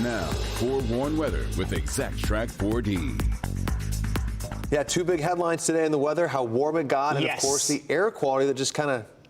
now, forewarned weather with Exact Track 4D. Yeah, two big headlines today in the weather, how warm it got, and Yes. of course the air quality that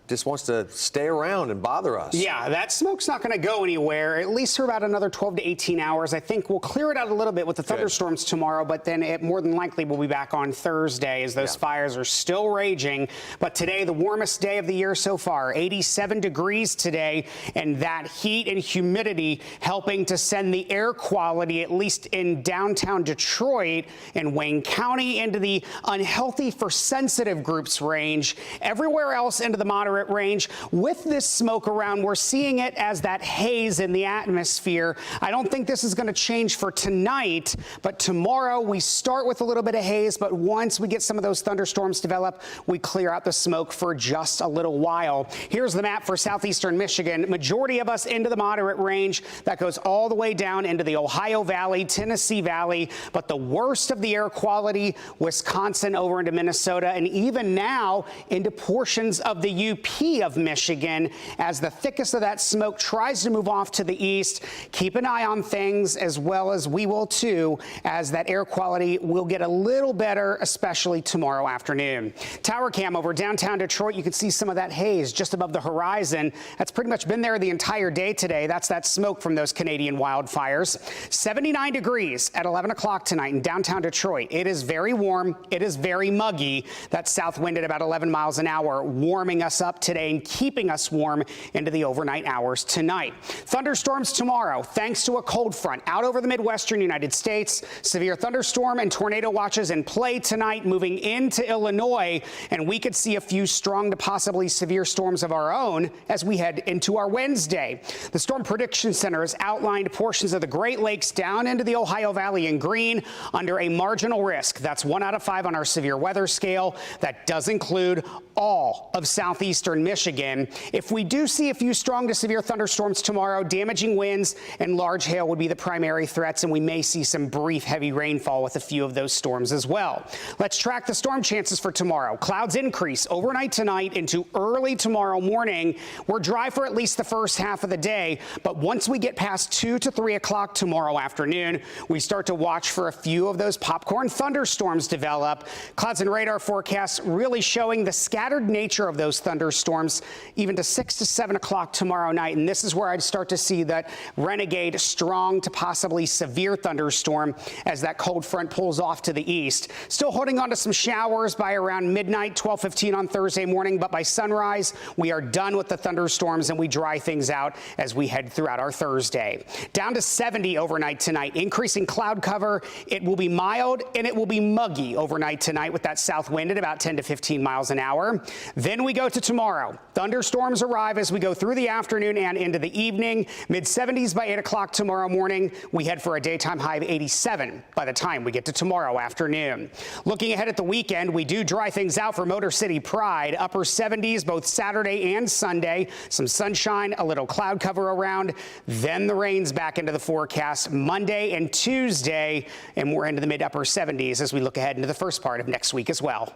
just wants to stay around and bother us. Yeah, that smoke's not going to go anywhere, at least for about another 12 to 18 hours. I think we'll clear it out a little bit with the thunderstorms tomorrow, but then it more than likely will be back on Thursday as those fires are still raging. But today, the warmest day of the year so far, 87 degrees today, and that heat and humidity helping to send the air quality, at least in downtown Detroit and Wayne County, into the unhealthy for sensitive groups range. Everywhere else into the moderate range. With this smoke around, we're seeing it as that haze in the atmosphere. I don't think this is going to change for tonight, but tomorrow we start with a little bit of haze, but once we get some of those thunderstorms develop, we clear out the smoke for just a little while. Here's the map for southeastern Michigan. Majority of us into the moderate range. That goes all the way down into the Ohio Valley, Tennessee Valley, but the worst of the air quality, Wisconsin over into Minnesota, and even now into portions of the UP of Michigan as the thickest of that smoke tries to move off to the east. Keep an eye on things, as well as we will too, as that air quality will get a little better, especially tomorrow afternoon. Tower cam over downtown Detroit. You can see some of that haze just above the horizon. That's pretty much been there the entire day today. That's that smoke from those Canadian wildfires. 79 degrees at 11 o'clock tonight in downtown Detroit. It is very warm. It is very muggy. That south wind at about 11 miles an hour warming us up today and keeping us warm into the overnight hours tonight. Thunderstorms tomorrow, thanks to a cold front out over the Midwestern United States. Severe thunderstorm and tornado watches in play tonight, moving into Illinois, and we could see a few strong to possibly severe storms of our own as we head into our Wednesday. The Storm Prediction Center has outlined portions of the Great Lakes down into the Ohio Valley in green under a marginal risk. That's 1 out of 5 on our severe weather scale. That does include all of southeastern Michigan. If we do see a few strong to severe thunderstorms tomorrow, damaging winds and large hail would be the primary threats, and we may see some brief heavy rainfall with a few of those storms as well. Let's track the storm chances for tomorrow. Clouds increase overnight tonight into early tomorrow morning. We're dry for at least the first half of the day, but once we get past 2 to 3 o'clock tomorrow afternoon, we start to watch for a few of those popcorn thunderstorms develop. Clouds and radar forecasts really showing the scattered nature of those thunderstorms even to 6 to 7 o'clock tomorrow night. And this is where I'd start to see that renegade strong to possibly severe thunderstorm as that cold front pulls off to the east. Still holding on to some showers by around midnight, 12:15 on Thursday morning. But by sunrise, we are done with the thunderstorms and we dry things out as we head throughout our Thursday. Down to 70 overnight tonight. Increasing cloud cover. It will be mild and it will be muggy overnight tonight with that south wind at about 10 to 15 miles an hour. Then we go to tomorrow. Thunderstorms arrive as we go through the afternoon and into the evening. Mid-70s by 8 o'clock tomorrow morning. We head for a daytime high of 87 by the time we get to tomorrow afternoon. Looking ahead at the weekend, we do dry things out for Motor City Pride. Upper 70s both Saturday and Sunday. Some sunshine, a little cloud cover around. Then the rain's back into the forecast Monday and Tuesday, and we're into the mid-upper 70s as we look ahead into the first part of next week as well.